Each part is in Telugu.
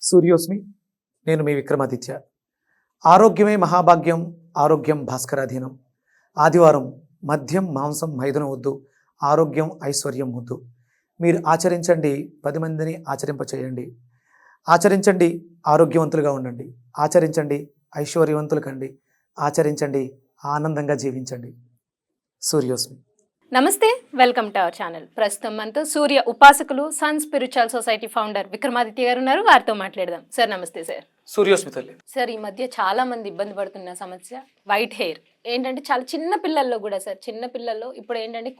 సూర్యోస్మి. నేను మీ విక్రమాదిత్య. ఆరోగ్యమే మహాభాగ్యం, ఆరోగ్యం భాస్కరాధీనం. ఆదివారం మద్యం మాంసం మైదనం వద్దు, ఆరోగ్యం ఐశ్వర్యం వద్దు. మీరు ఆచరించండి, 10 మందిని ఆచరింపచేయండి. ఆచరించండి, ఆరోగ్యవంతులుగా ఉండండి. ఆచరించండి, ఐశ్వర్యవంతులు కండి. ఆచరించండి, ఆనందంగా జీవించండి. సూర్యోస్మి. నమస్తే, వెల్కమ్ టు అవర్ ఛానల్. ప్రస్తుతం మనతో సూర్య ఉపాసకులు sun spiritual society founder Vikramaditya గారు ఉన్నారు. వారితో మాట్లాడదాం. సార్ నమస్తే. సార్ సూర్యోస్మి తల్లి. సార్, ఈ మధ్య చాలా మంది ఇబ్బంది పడుతున్న సమస్య వైట్ హెయిర్. ఏంటంటే చాలా చిన్న పిల్లల్లో కూడా సార్, చిన్న పిల్లల్లో ఇప్పుడు ఏంటంటే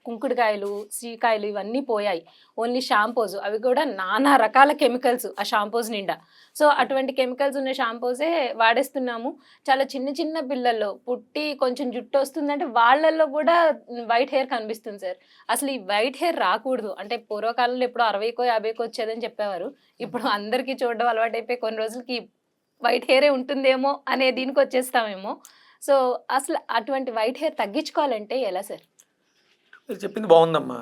కుంకుడుకాయలు, సీకాయలు ఇవన్నీ పోయాయి. ఓన్లీ షాంపూస్, అవి కూడా నానా రకాల కెమికల్స్ ఆ షాంపూస్ నిండా. సో అటువంటి కెమికల్స్ ఉన్న షాంపూసే వాడేస్తున్నాము. చాలా చిన్న చిన్న పిల్లల్లో పుట్టి కొంచెం జుట్టు వస్తుందంటే వాళ్ళల్లో కూడా వైట్ హెయిర్ కనిపిస్తుంది సార్. అసలు ఈ వైట్ హెయిర్ రాకూడదు అంటే పూర్వకాలంలో ఎప్పుడు 60కో 50కో వచ్చేదని చెప్పేవారు. ఇప్పుడు అందరికీ చూడడం అలవాటైపోయి కొన్ని రోజులకి వైట్ హెయిరే ఉంటుందేమో అనే దీనికి వచ్చేస్తామేమో. సో అసలు అటువంటి వైట్ హెయిర్ తగ్గించుకోవాలంటే ఎలా సార్? మీరు చెప్పింది బాగుందమ్మా.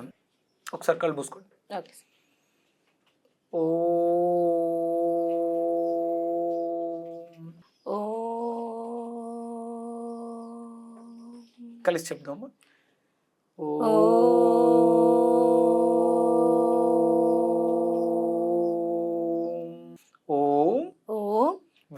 ఒకసారి కళ్ళు మూసుకోండి. Okay sir. ఓ కలిసి చెప్దామా. ఓం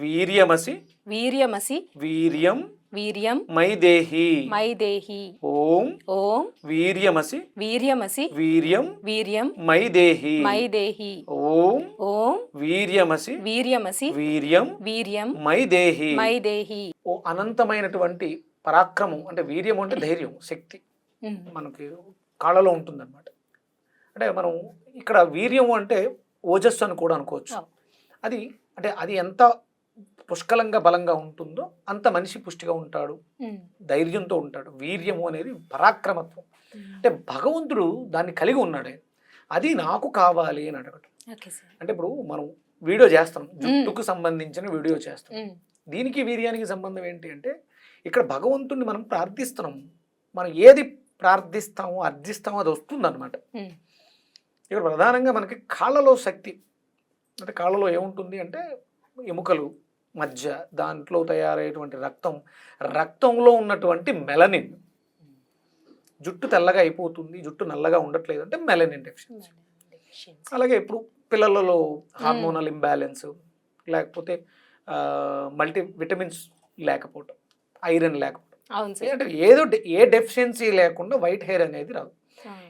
వీర్యమసి వీర్యమసి వీర్యం వీర్యం మైదేహి మైదేహి. ఓం ఓం వీర్యమసి వీర్యమసి వీర్యం వీర్యం మైదేహి మైదేహి. ఓం ఓం వీర్యమసి వీర్యమసి వీర్యం వీర్యం మైదేహి. మైదేహి. ఓ అనంతమైనటువంటి పరాక్రమం, అంటే వీర్యం అంటే ధైర్యం, శక్తి మనకి కాళ్ళలో ఉంటుందన్నమాట. అంటే మనం ఇక్కడ వీర్యం అంటే ఓజస్సు అని కూడా అనుకోవచ్చు. అది అంటే అది ఎంత పుష్కలంగా బలంగా ఉంటుందో అంత మనిషి పుష్టిగా ఉంటాడు, ధైర్యంతో ఉంటాడు. వీర్యము అనేది పరాక్రమత్వం. అంటే భగవంతుడు దాన్ని కలిగి ఉన్నాడు. అది నాకు కావాలి అని అడగటం. అంటే ఇప్పుడు మనం వీడియో చేస్తాం, జుట్టుకు సంబంధించిన వీడియో చేస్తాం. దీనికి వీర్యానికి సంబంధం ఏంటి అంటే ఇక్కడ భగవంతుడిని మనం ప్రార్థిస్తున్నాం. మనం ఏది ప్రార్థిస్తామో అర్థిస్తామో అది వస్తుందన్నమాట. ఇక్కడ ప్రధానంగా మనకి కాళ్ళలో శక్తి, అంటే కాళ్ళలో ఏముంటుంది అంటే ఎముకలు, మధ్య, దాంట్లో తయారయ్యేటువంటి రక్తంలో ఉన్నటువంటి మెలనిన్. జుట్టు తెల్లగా అయిపోతుంది, జుట్టు నల్లగా ఉండట్లేదు అంటే మెలనిన్ డెఫిషియన్సీ. అలాగే ఇప్పుడు పిల్లలలో హార్మోనల్ ఇంబ్యాలెన్స్, లేకపోతే మల్టీ విటమిన్స్ లేకపోవటం, ఐరన్ లేకపోవడం, అంటే ఏ డెఫిషియన్సీ లేకుండా వైట్ హెయిర్ అనేది రాదు.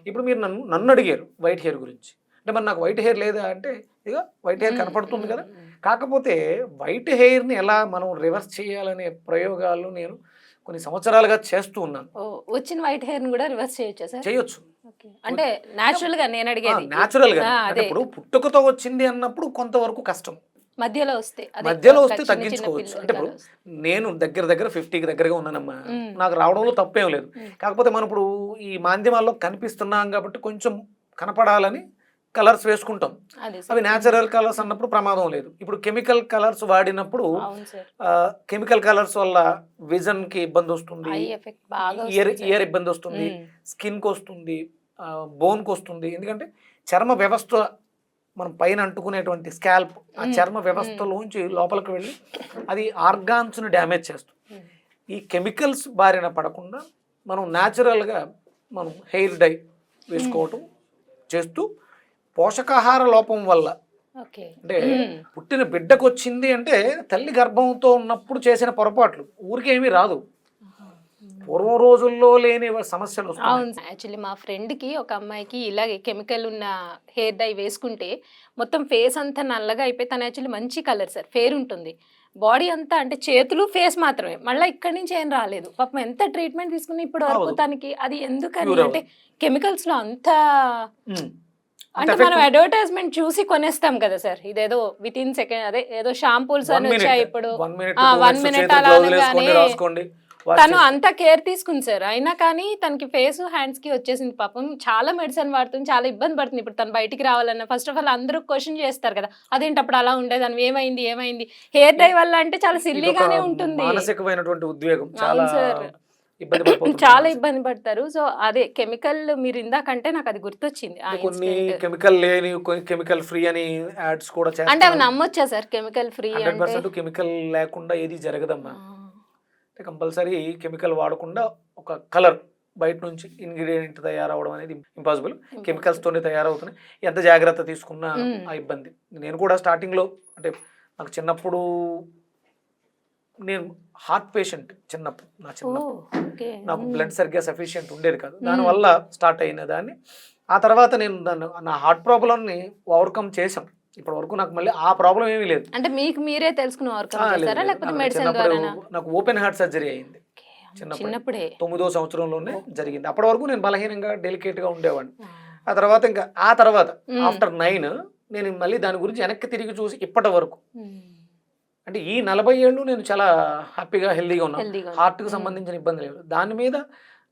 ఇప్పుడు మీరు నన్ను అడిగారు వైట్ హెయిర్ గురించి. అంటే మరి నాకు వైట్ హెయిర్ లేదా అంటే ఇక వైట్ హెయిర్ కనపడుతుంది కదా. కాకపోతే వైట్ హెయిర్ని ఎలా మనం రివర్స్ చేయాలనే ప్రయోగాలు నేను కొన్ని సంవత్సరాలుగా చేస్తూ ఉన్నాను. వచ్చిన వైట్ హెయిర్ కూడా రివర్స్ చేయొచ్చా సార్? చేయొచ్చు. అంటే న్యాచురల్ గా నేను అడిగేది. న్యాచురల్ గా ఇప్పుడు పుట్టుకతో వచ్చింది అన్నప్పుడు కొంతవరకు కష్టం, మధ్యలో వస్తే తగ్గించుకోవచ్చు. అంటే ఇప్పుడు నేను దగ్గర 50కి దగ్గరగా ఉన్నానమ్మా, నాకు రావడంలో తప్పేం లేదు. కాకపోతే మనం ఇప్పుడు ఈ మాధ్యమాల్లో కనిపిస్తున్నాం కాబట్టి కొంచెం కనపడాలని కలర్స్ వేసుకుంటాం. అవి న్యాచురల్ కలర్స్ అన్నప్పుడు ప్రమాదం లేదు. ఇప్పుడు కెమికల్ కలర్స్ వాడినప్పుడు కెమికల్ కలర్స్ వల్ల విజన్ కి ఇబ్బంది వస్తుంది, ఇయర్ ఇబ్బంది వస్తుంది, స్కిన్ కి వస్తుంది, బోన్ కి వస్తుంది. ఎందుకంటే చర్మ వ్యవస్థ మనం పైన అంటుకునేటువంటి స్కాల్ప్, ఆ చర్మ వ్యవస్థలోంచి లోపలికి వెళ్ళి అది ఆర్గాన్స్ని డ్యామేజ్ చేస్తుంది. ఈ కెమికల్స్ బారిన పడకుండా మనం న్యాచురల్గా మనం హెయిర్ డై వేసుకోవటం చేస్తూ, పోషకాహార లోపం వల్ల అంటే పుట్టిన బిడ్డకు వచ్చింది అంటే తల్లి గర్భంతో ఉన్నప్పుడు చేసిన పొరపాట్లు ఊరికేమీ రాదు, పూర్వం రోజుల్లో లేని సమస్యలు. అవును, యాక్చువల్లీ మా ఫ్రెండ్కి ఒక అమ్మాయికి ఇలాగే కెమికల్ ఉన్న హెయిర్ డై వేసుకుంటే మొత్తం ఫేస్ అంతా నల్లగా అయిపోయి, తను యాక్చువల్లీ మంచి కలర్ సార్, ఫేర్ ఉంటుంది, బాడీ అంతా అంటే చేతులు ఫేస్ మాత్రమే, మళ్ళీ ఇక్కడి నుంచి ఏం రాలేదు. పాపం ఎంత ట్రీట్మెంట్ తీసుకుని ఇప్పుడు వరకు తనకి అది ఎందుకని అంటే కెమికల్స్ లో అంత అంటే మనం అడ్వర్టైజ్మెంట్ చూసి కొనేస్తాం కదా సార్. ఇదేదో విత్ ఇన్ సెకండ్ అదే ఏదో షాంపూల్స్ అని వచ్చాయి ఇప్పుడు 1 మినిట్ అలా కానీ తను అంతా కేర్ తీసుకుంది సార్. అయినా కానీ తనకి ఫేస్ హ్యాండ్స్ కి వచ్చేసింది. పాపం చాలా మెడిసిన్ వాడుతుంది, చాలా ఇబ్బంది పడుతుంది. ఇప్పుడు తను బయటికి రావాలన్నా ఫస్ట్ ఆఫ్ ఆల్ అందరూ క్వశ్చన్ చేస్తారు కదా, అదేంటి అప్పుడు అలా ఉండేది అని, ఏమైంది హెయిర్ డై వల్ల అంటే చాలా సిల్లీగానే ఉంటుంది. మానసికమైనటువంటి ఉద్వేగం చాలా ఇబ్బంది పడిపోతున్నారు. చాలా ఇబ్బంది పడతారు. సో అదే కెమికల్ మీరు ఇందాకంటే నాకు అది గుర్తొచ్చింది ఆ కొన్ని ఇన్సిడెంట్. కెమికల్ లేని, కొన్ని కెమికల్ ఫ్రీ అని యాడ్స్ కూడా అంటే అవి చేస్తున్నారు. నమ్మొచ్చా సార్ కెమికల్ ఫ్రీ అంటే? 100% కెమికల్ లేకుండా ఏది జరగదమ్మా. అంటే కంపల్సరీ కెమికల్ వాడకుండా ఒక కలర్ బయట నుంచి ఇంగ్రీడియంట్ తయారవడం అనేది ఇంపాసిబుల్. కెమికల్స్ తోనే తయారవుతున్నాయి. ఎంత జాగ్రత్త తీసుకున్నా ఆ ఇబ్బంది. నేను కూడా స్టార్టింగ్ లో అంటే నాకు చిన్నప్పుడు నేను హార్ట్ పేషెంట్ చిన్నప్పుడు నాకు బ్లడ్ సరిగ్గా సఫిషియెంట్ ఉండేది కాదు. దానివల్ల స్టార్ట్ అయిన దాన్ని ఆ తర్వాత నేను నా హార్ట్ ప్రాబ్లంని ఓవర్కమ్ చేశాం. ఇప్పటి వరకు నాకు మళ్ళీ ఆ ప్రాబ్లం ఏమీ లేదు. అంటే మీకు మీరే తెలుసుకుని ఓవర్కమ్ చేశారా లేకపోతే మెడిసిన్ చిన్నప్పుడు ద్వారానా? నాకు ఓపెన్ హార్ట్ సర్జరీ అయింది చిన్నప్పుడే 9వ సంవత్సరంలోనే జరిగింది. అప్పటి వరకు నేను బలహీనంగా డెలికేట్ గా ఉండేవాడిని. ఆ తర్వాత ఆఫ్టర్ 9 నేను మళ్ళీ దాని గురించి వెనక్కి తిరిగి చూసి ఇప్పటి వరకు అంటే ఈ 40 ఏళ్ళు నేను చాలా హ్యాపీగా హెల్దీగా ఉన్నాను. హార్ట్కి సంబంధించిన ఇబ్బంది లేదు. దాని మీద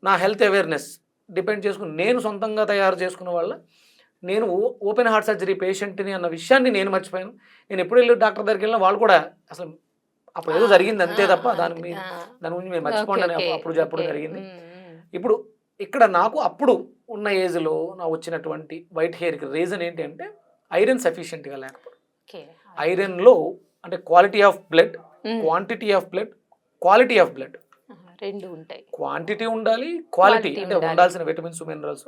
నా హెల్త్ అవేర్నెస్ డిపెండ్ చేసుకుని నేను సొంతంగా తయారు చేసుకున్న వల్ల నేను ఓపెన్ హార్ట్ సర్జరీ పేషెంట్ని అన్న విషయాన్ని నేను మర్చిపోయాను. నేను ఎప్పుడు వెళ్ళి డాక్టర్ దగ్గరికి వెళ్ళినా వాళ్ళు కూడా అసలు అప్పుడు ఏదో జరిగింది అంతే తప్ప దాని గురించి మేము మర్చిపోండి అని అప్పుడు జరిగింది. ఇప్పుడు ఇక్కడ నాకు అప్పుడు ఉన్న ఏజ్లో నా వచ్చినటువంటి వైట్ హెయిర్కి రీజన్ ఏంటి అంటే ఐరన్ సఫిషియెంట్గా లేకపోవడం. ఐరన్లో అంటే quality of blood, quantity of blood, quality of blood రెండు ఉంటాయి. క్వాంటిటీ ఉండాలి, క్వాలిటీ అంటే ఉండాల్సిన విటమిన్స్ మినరల్స్,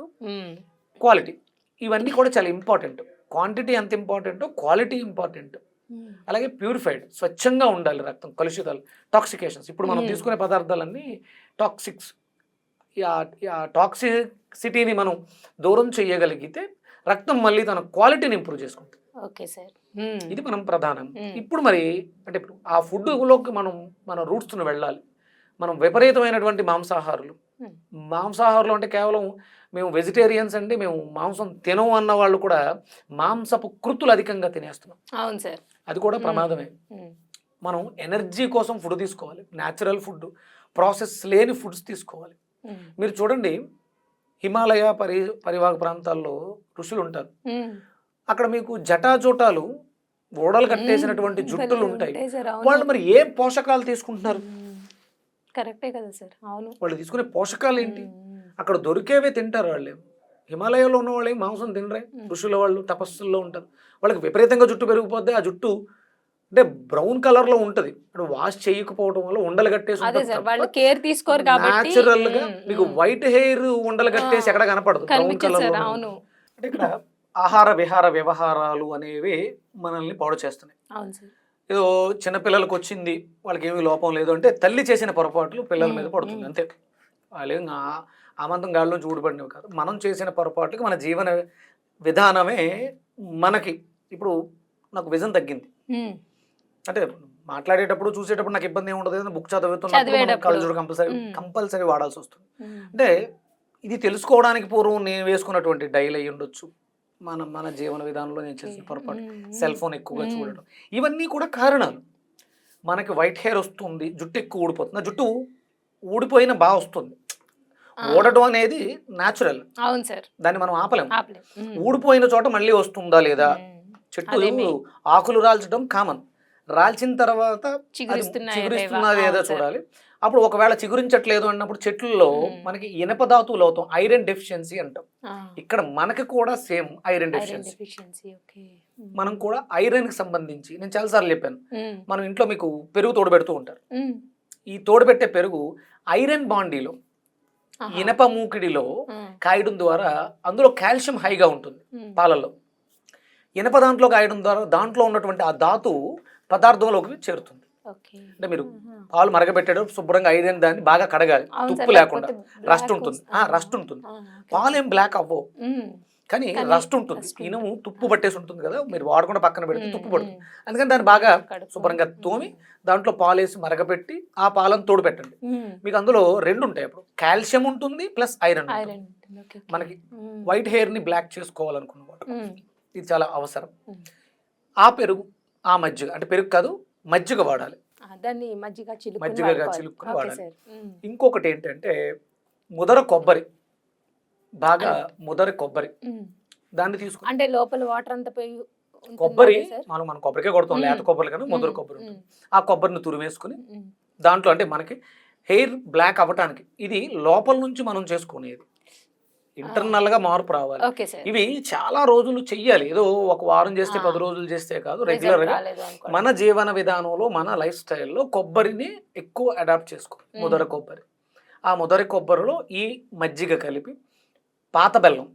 క్వాలిటీ ఇవన్నీ కూడా చాలా ఇంపార్టెంట్. క్వాంటిటీ ఎంత ఇంపార్టెంటో క్వాలిటీ ఇంపార్టెంట్. అలాగే ప్యూరిఫైడ్ స్వచ్ఛంగా ఉండాలి రక్తం, కలుషితాలు, టాక్సికేషన్స్. ఇప్పుడు మనం తీసుకునే పదార్థాలన్నీ టాక్సిక్స్. టాక్సిసిటీని మనం దూరం చేయగలిగితే రక్తం మళ్ళీ తన క్వాలిటీని ఇంప్రూవ్ చేసుకుంటుంది. ఓకే సార్, ఇది మనం ప్రధానం. ఇప్పుడు మరి అంటే ఇప్పుడు ఆ ఫుడ్లోకి మన రూట్స్ను వెళ్ళాలి. మనం విపరీతమైనటువంటి మాంసాహారులు అంటే కేవలం మేము వెజిటేరియన్స్ అంటే మేము మాంసం తినం అన్న వాళ్ళు కూడా మాంసపు కృతులు అధికంగా తినేస్తున్నాం. అవును సార్, అది కూడా ప్రమాదమే. మనం ఎనర్జీ కోసం ఫుడ్ తీసుకోవాలి, న్యాచురల్ ఫుడ్, ప్రాసెస్ లేని ఫుడ్స్ తీసుకోవాలి. మీరు చూడండి, హిమాలయ పరివాహక ప్రాంతాల్లో ఋషులు ఉంటారు. అక్కడ మీకు జటాజోటాలు ఓడలు కట్టేసినటువంటి జుట్టులు ఉంటాయి. వాళ్ళు మరి ఏ పోషకాలు తీసుకుంటున్నారు? కరెక్టే కదా సార్. అవును, వాళ్ళు తీసుకునే పోషకాలు ఏంటి? అక్కడ దొరికేవే తింటారు. వాళ్ళు హిమాలయాలో ఉన్న వాళ్ళు మాంసం తినరే. ఋషుల వాళ్ళు తపస్సుల్లో ఉంటారు. వాళ్ళకి విపరీతంగా జుట్టు పెరిగిపోద్ది. ఆ జుట్టు అంటే బ్రౌన్ కలర్ లో ఉంటది. ఇప్పుడు వాష్ చేయకపోవడం వల్ల ఉండలు కట్టేసి న్యాచురల్ గా మీకు వైట్ హెయిర్ ఉండలు కట్టేసి ఎక్కడ కనపడదు బ్రౌన్ కలర్ లో. అంటే ఇక్కడ ఆహార విహార వ్యవహారాలు అనేవి మనల్ని పాడు చేస్తున్నాయి. ఏదో చిన్నపిల్లలకు వచ్చింది, వాళ్ళకి ఏమీ లోపం లేదు అంటే తల్లి చేసిన పొరపాట్లు పిల్లల మీద పడుతుంది అంతే. వాళ్ళు ఆమంతం గాల్లో చూడబడినవి కాదు. మనం చేసిన పొరపాట్లకి మన జీవన విధానమే మనకి. ఇప్పుడు నాకు విజన్ తగ్గింది అంటే మాట్లాడేటప్పుడు చూసేటప్పుడు నాకు ఇబ్బంది ఏమి ఉండదు. బుక్ చదువుతున్నప్పుడు కళ్ళజోడు కంపల్సరీ వాడాల్సి వస్తుంది. అంటే ఇది తెలుసుకోవడానికి పూర్వం నేను వేసుకున్నటువంటి డైల్ అయ్యి ఉండొచ్చు, మన జీవన విధానంలో నేను చేసిన పొరపాటు, సెల్ ఫోన్ ఎక్కువగా చూడడం, ఇవన్నీ కూడా కారణాలు. మనకి వైట్ హెయిర్ వస్తుంది, జుట్టు ఎక్కువ ఊడిపోతుంది. ఆ జుట్టు ఊడిపోయిన బాగా వస్తుంది. ఊడటం అనేది న్యాచురల్. అవును సార్, దాన్ని మనం ఆపలేం. ఊడిపోయిన చోట మళ్ళీ వస్తుందా లేదా? చెట్టు ఆకులు రాల్చడం కామన్. రాల్చిన తర్వాత చిగురిస్తున్నా లేదా చూడాలి. అప్పుడు ఒకవేళ చిగురించట్లేదు అన్నప్పుడు చెట్లలో మనకి ఇనప ధాతువులు అవుతాం, ఐరన్ డెఫిషియన్సీ అంటాం. ఇక్కడ మనకి కూడా సేమ్ ఐరన్ డెఫిషియన్సీ. మనం కూడా ఐరన్ కి సంబంధించి నేను చాలాసార్లు చెప్పాను, మనం ఇంట్లో మీకు పెరుగు తోడుపెడుతూ ఉంటారు. ఈ తోడుపెట్టే పెరుగు ఐరన్ బాండీలో ఇనప మూకిడిలో కాయడం ద్వారా అందులో కాల్షియం హైగా ఉంటుంది పాలల్లో. ఇనప దాంట్లో కాయడం ద్వారా దాంట్లో ఉన్నటువంటి ఆ ధాతు పదార్థంలోకి చేరుతుంది. అంటే మీరు పాలు మరగబెట్టేటప్పుడు శుభ్రంగా ఐరన్ దాన్ని బాగా కడగాలి, తుప్పు లేకుండా. రస్ట్ ఉంటుంది. పాలు ఏం బ్లాక్ అవ్వవు కానీ రస్ట్ ఉంటుంది. ఇనుము తుప్పు పట్టేసి ఉంటుంది కదా, మీరు వాడకుండా పక్కన పెడితే తుప్పు పడుతుంది. అందుకని దాన్ని బాగా శుభ్రంగా తోమి దాంట్లో పాలేసి మరగపెట్టి ఆ పాలను తోడు పెట్టండి. మీకు అందులో రెండు ఉంటాయి. అప్పుడు కాల్షియం ఉంటుంది ప్లస్ ఐరన్. మనకి వైట్ హెయిర్ ని బ్లాక్ చేసుకోవాలనుకున్న వాడు ఇది చాలా అవసరం. ఆ పెరుగు, ఆ మజ్జిగ, అంటే పెరుగు కాదు మజ్జిగ వాడాలి. మజ్జిగగా చిలుక్కుని వాడాలి. ఇంకొకటి ఏంటంటే ముదర కొబ్బరి, బాగా ముదర కొబ్బరి, దాన్ని తీసుకుని అంటే లోపల వాటర్ అంతా పోయి కొబ్బరి మనం కొబ్బరికే కొడతాం, లేత కొబ్బరి కన్నా ముదర కొబ్బరి ఉంటుంది. ఆ కొబ్బరిని తురిమేసుకుని దాంట్లో అంటే మనకి హెయిర్ బ్లాక్ అవ్వటానికి ఇది లోపల నుంచి మనం చేసుకునేది, ఇంటర్నల్గా మార్పు రావాలి. Okay sir. ఇవి చాలా రోజులు చెయ్యాలి, ఏదో ఒక వారం చేస్తే 10 రోజులు చేస్తే కాదు. రెగ్యులర్గా మన జీవన విధానంలో మన లైఫ్ స్టైల్లో కొబ్బరిని ఎక్కువ అడాప్ట్ చేసుకో. ముదర కొబ్బరి, ఆ ముదర కొబ్బరిలో ఈ మజ్జిగ కలిపి, పాత బెల్లం,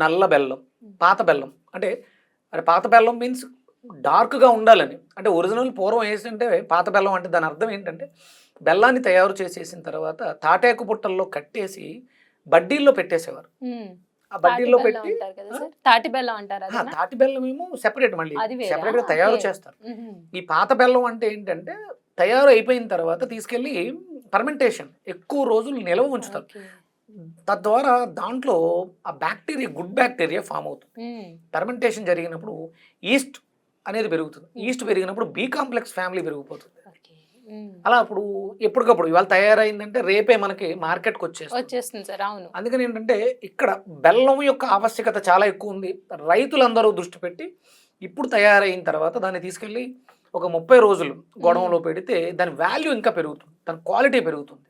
నల్ల బెల్లం, పాత బెల్లం అంటే పాత బెల్లం మీన్స్ డార్క్గా ఉండాలని, అంటే ఒరిజినల్ పూర్వం వేసింటే పాత బెల్లం అంటే దాని అర్థం ఏంటంటే బెల్లాన్ని తయారు చేసేసిన తర్వాత తాటాకు బుట్టల్లో కట్టేసి బడ్డీల్లో పెట్టేసేవారు. ఆ బడ్డీల్లో పెట్టి తాటి బెల్లం అంటారు. తాటి బెల్లం ఏమో సెపరేట్, మళ్ళీ సెపరేట్ గా తయారు చేస్తారు. ఈ పాత బెల్లం అంటే ఏంటంటే తయారు అయిపోయిన తర్వాత తీసుకెళ్లి ఫర్మెంటేషన్ ఎక్కువ రోజులు నిల్వ ఉంచుతారు. తద్వారా దాంట్లో ఆ బ్యాక్టీరియా, గుడ్ బ్యాక్టీరియా ఫామ్ అవుతుంది. ఫర్మెంటేషన్ జరిగినప్పుడు ఈస్ట్ అనేది పెరుగుతుంది. ఈస్ట్ పెరిగినప్పుడు బి కాంప్లెక్స్ ఫ్యామిలీ పెరిగిపోతుంది. అలా అప్పుడు ఎప్పటికప్పుడు ఇవాళ తయారైందంటే రేపే మనకి మార్కెట్కి వచ్చేస్తుంది సార్. అవును. అందుకని ఏంటంటే ఇక్కడ బెల్లం యొక్క ఆవశ్యకత చాలా ఎక్కువ ఉంది. రైతులందరూ దృష్టి పెట్టి ఇప్పుడు తయారైన తర్వాత దాన్ని తీసుకెళ్ళి ఒక 30 రోజులు గొడవలో పెడితే దాని వాల్యూ ఇంకా పెరుగుతుంది, దాని క్వాలిటీ పెరుగుతుంది.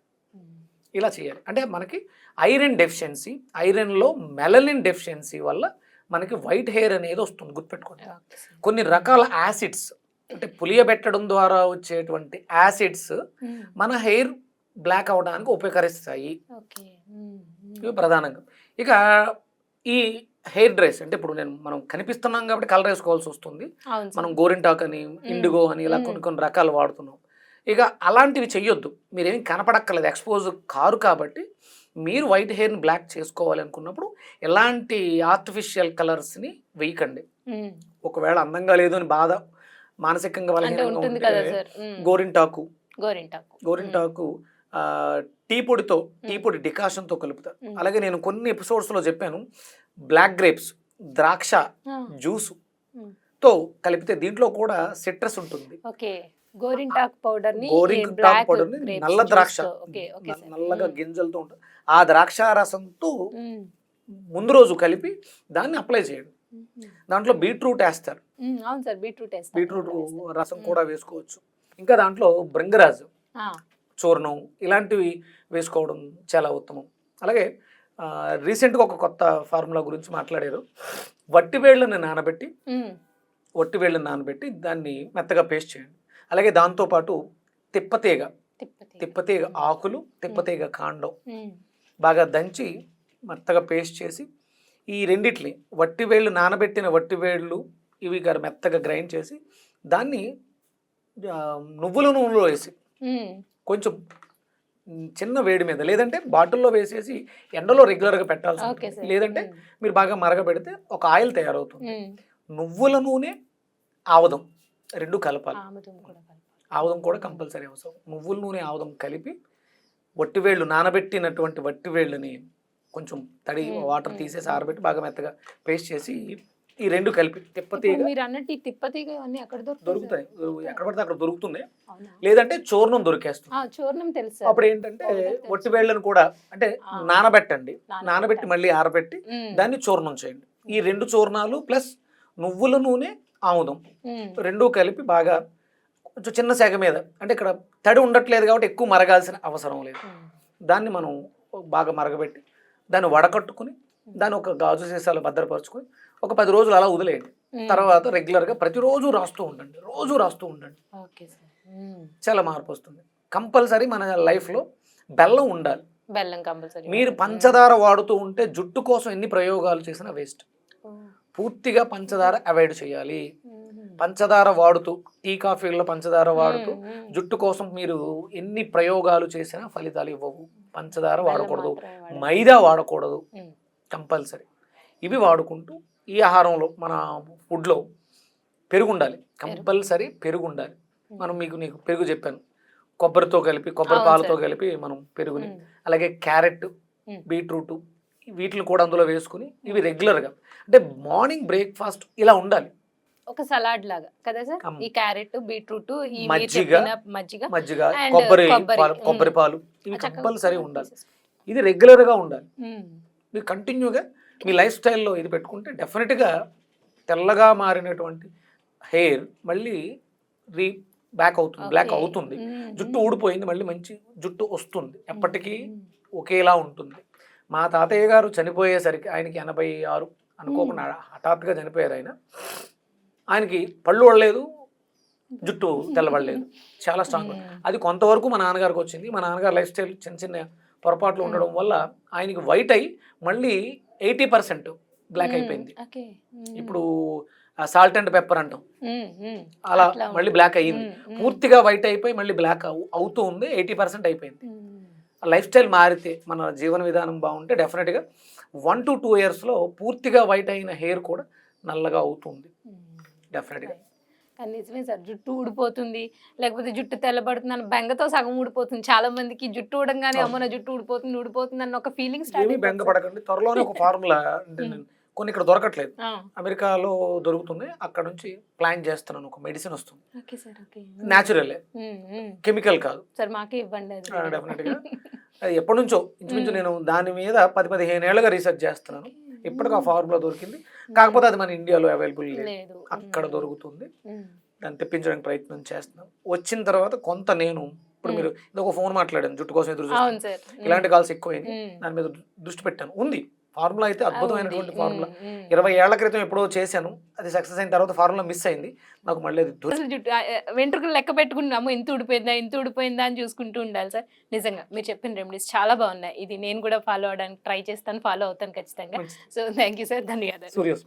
ఇలా చేయాలి. అంటే మనకి ఐరన్ డెఫిషియన్సీ, ఐరన్లో మెలనిన్ డెఫిషియన్సీ వల్ల మనకి వైట్ హెయిర్ అనేది వస్తుంది. గుర్తుపెట్టుకోండి. కొన్ని రకాల యాసిడ్స్ అంటే పులియబెట్టడం ద్వారా వచ్చేటువంటి యాసిడ్స్ మన హెయిర్ బ్లాక్ అవడానికి ఉపకరిస్తాయి. ఇవి ప్రధానంగా. ఇక ఈ హెయిర్ డ్రెస్ అంటే ఇప్పుడు మనం కనిపిస్తున్నాం కాబట్టి కలర్ వేసుకోవాల్సి వస్తుంది. మనం గోరింటాక్ అని, ఇండిగో అని ఇలా కొన్ని రకాలు వాడుతున్నాం. ఇక అలాంటివి చెయ్యొద్దు. మీరేమి కనపడక్కర్లేదు, ఎక్స్పోజ్ కారు కాబట్టి మీరు వైట్ హెయిర్ని బ్లాక్ చేసుకోవాలి అనుకున్నప్పుడు ఎలాంటి ఆర్టిఫిషియల్ కలర్స్ని వేయకండి. ఒకవేళ అందంగా లేదు అని బాధ, మానసికంగా గోరింటాకు టీ పొడి డికాషన్తో కలుపుతారు. అలాగే నేను కొన్ని ఎపిసోడ్స్లో చెప్పాను, బ్లాక్ గ్రేప్స్, ద్రాక్ష జ్యూసు తో కలిపితే దీంట్లో కూడా సిట్రస్ ఉంటుంది. గోరింటాకు పౌడర్ నల్ల ద్రాక్ష, నల్లగా గింజలతో ఉంటుంది, ఆ ద్రాక్ష రసంతో ముందు రోజు కలిపి దాన్ని అప్లై చేయండి. దాంట్లో బీట్రూట్ వేస్తారు. బీట్రూట్ రసం కూడా వేసుకోవచ్చు. ఇంకా దాంట్లో భృంగరాజు చూర్ణం ఇలాంటివి వేసుకోవడం చాలా ఉత్తమం. అలాగే రీసెంట్గా ఒక కొత్త ఫార్ములా గురించి మాట్లాడారు. వట్టివేళ్ళని నానబెట్టి దాన్ని మెత్తగా పేస్ట్ చేయండి. అలాగే దాంతోపాటు తిప్పతీగ ఆకులు, తిప్పతీగ కాండం బాగా దంచి మెత్తగా పేస్ట్ చేసి ఈ రెండిట్ని నానబెట్టిన వట్టివేళ్ళు ఇవి మెత్తగా గ్రైండ్ చేసి దాన్ని నువ్వుల నూనెలో వేసి కొంచెం చిన్న వేడి మీద, లేదంటే బాటిల్లో వేసేసి ఎండలో రెగ్యులర్గా పెట్టాల్సి ఉంటుంది. లేదంటే మీరు బాగా మరగబెడితే ఒక ఆయిల్ తయారవుతుంది. నువ్వుల నూనె, ఆముదం రెండు కలపాలి. ఆముదం కూడా కంపల్సరీ అవసరం. నువ్వుల నూనె, ఆముదం కలిపి నానబెట్టినటువంటి వట్టివేళ్ళని కొంచెం తడి వాటర్ తీసేసి ఆరబెట్టి బాగా మెత్తగా పేస్ట్ చేసి ఈ రెండు కలిపి తిప్పతీగ దొరుకుతాయి, ఎక్కడ పడితే అక్కడ దొరుకుతుంది. లేదంటే చూర్ణం దొరికేస్తుంది. అప్పుడు ఏంటంటే వట్టివేళ్ళను కూడా అంటే నానబెట్టి మళ్ళీ ఆరబెట్టి దాన్ని చూర్ణం చేయండి. ఈ రెండు చూర్ణాలు ప్లస్ నువ్వుల నూనె, ఆముదం రెండూ కలిపి బాగా కొంచెం చిన్న సెగ మీద, అంటే ఇక్కడ తడి ఉండట్లేదు కాబట్టి ఎక్కువ మరగాల్సిన అవసరం లేదు. దాన్ని మనం బాగా మరగబెట్టి దాన్ని వడకట్టుకుని దాన్ని ఒక గాజు సీసాలో భద్రపరుచుకొని ఒక 10 రోజులు అలా వదిలేయండి. తర్వాత రెగ్యులర్గా ప్రతిరోజు రాస్తూ ఉండండి. చాలా మార్పు వస్తుంది. కంపల్సరీ మన లైఫ్లో బెల్లం ఉండాలి. మీరు పంచదార వాడుతూ ఉంటే జుట్టు కోసం ఎన్ని ప్రయోగాలు చేసినా వేస్ట్. పూర్తిగా పంచదార అవాయిడ్ చేయాలి. పంచదార వాడుతూ, టీ కాఫీల్లో పంచదార వాడుతూ జుట్టు కోసం మీరు ఎన్ని ప్రయోగాలు చేసినా ఫలితాలు ఇవ్వవు. పంచదార వాడకూడదు, మైదా వాడకూడదు, కంపల్సరీ. ఇవి వాడుకుంటూ ఈ ఆహారంలో మన ఫుడ్లో పెరుగు ఉండాలి, కంపల్సరీ పెరుగు ఉండాలి. నీకు పెరుగు చెప్పాను, కొబ్బరి పాలతో కలిపి మనం పెరుగుని, అలాగే క్యారెట్, బీట్రూట్ వీటిని కూడా అందులో వేసుకుని ఇవి రెగ్యులర్గా అంటే మార్నింగ్ బ్రేక్ఫాస్ట్ ఇలా ఉండాలి. ఒక సలాడ్ లాగా కదా సార్. ఈ క్యారెట్, బీట్రూట్, మజ్జిగ, కొబ్బరి పాలు ఇవి కంపల్సరీ ఉండాలి. ఇది రెగ్యులర్గా ఉండాలి. మీరు కంటిన్యూగా మీ లైఫ్ స్టైల్లో ఇది పెట్టుకుంటే డెఫినెట్గా తెల్లగా మారినటువంటి హెయిర్ మళ్ళీ బ్లాక్ అవుతుంది జుట్టు ఊడిపోయింది, మళ్ళీ మంచి జుట్టు వస్తుంది, ఎప్పటికీ ఒకేలా ఉంటుంది. మా తాతయ్య గారు చనిపోయేసరికి ఆయనకి 86 అనుకోకుండా హఠాత్తుగా చనిపోయారు ఆయన. ఆయనకి పళ్ళు పడలేదు, జుట్టు తెల్లబడలేదు, చాలా స్ట్రాంగ్. అది కొంతవరకు మా నాన్నగారికి వచ్చింది. మా నాన్నగారు లైఫ్ స్టైల్ చిన్న చిన్న పొరపాట్లు ఉండడం వల్ల ఆయనకి వైట్ అయ్యి మళ్ళీ 80% బ్లాక్ అయిపోయింది. ఇప్పుడు సాల్ట్ అండ్ పెప్పర్ అంటాం, అలా మళ్ళీ బ్లాక్ అయ్యింది. పూర్తిగా వైట్ అయిపోయి మళ్ళీ బ్లాక్ అవుతూ ఉంది, 80% అయిపోయింది. లైఫ్ స్టైల్ మారితే, మన జీవన విధానం బాగుంటే డెఫినెట్గా 1 to 2 yearsలో పూర్తిగా వైట్ అయిన హెయిర్ కూడా నల్లగా అవుతుంది డెఫినెట్గా. కానీ నిజమే సార్, జుట్టు ఊడిపోతుంది లేకపోతే జుట్టు తెల్లబడుతుంది అని బెంగతో సగం ఊడిపోతుంది. చాలా మందికి జుట్టు ఊడంగానే అమ్మో నా జుట్టు ఊడిపోతుంది అన్న ఒక ఫీలింగ్ ఏమీ బెంగపడకండి, త్వరలోనే ఒక ఫార్ములా అంటే కొన్ని ఇక్కడ దొరకట్లేదు, అమెరికాలో దొరుకుతుంది, అక్కడ నుంచి ప్లాన్ చేస్తున్నాను. ఒక మెడిసిన్ వస్తుంది, న్యాచురల్, కెమికల్ కాదు సార్, మాకే ఇవ్వండి డెఫినెట్గా. అది ఎప్పటి నుంచో ఇంచుమించు నేను దాని మీద 10-15 ఏళ్ళుగా రీసెర్చ్ చేస్తున్నాను. ఇప్పటికి ఆ ఫార్ములా దొరికింది, కాకపోతే అది మన ఇండియాలో అవైలబుల్ లేదు, అక్కడ దొరుకుతుంది. దాన్ని తెప్పించడానికి ప్రయత్నం చేస్తున్నాం. వచ్చిన తర్వాత కొంత నేను ఇప్పుడు మీరు ఒక ఫోన్ మాట్లాడాను, జుట్టు కోసం ఎదురు చూస్తాను, ఇలాంటి కాల్స్ ఎక్కువైంది, దాని మీద దృష్టి పెట్టాను. ఉంది ఫార్ములా, అయితే అద్భుతమైనటువంటి ఫార్ములా. 20 ఏళ్ల క్రితం ఎప్పుడో చేశాను, అది సక్సెస్ అయిన తర్వాత ఫార్ములా మిస్ అయింది, నాకు మళ్ళీ అది జుట్టు వెంట్రుకలు లెక్క పెట్టుకున్నాము, ఎంత ఊడిపోయిందా అని చూసుకుంటూ ఉండాలి సార్. నిజంగా మీరు చెప్పిన రెమెడీస్ చాలా బాగున్నాయి. ఇది నేను కూడా ఫాలో అవడానికి ట్రై చేస్తాను, ఫాలో అవుతాను ఖచ్చితంగా. సో థ్యాంక్ యూ సార్, ధన్యవాదాలు. సూర్యోస్.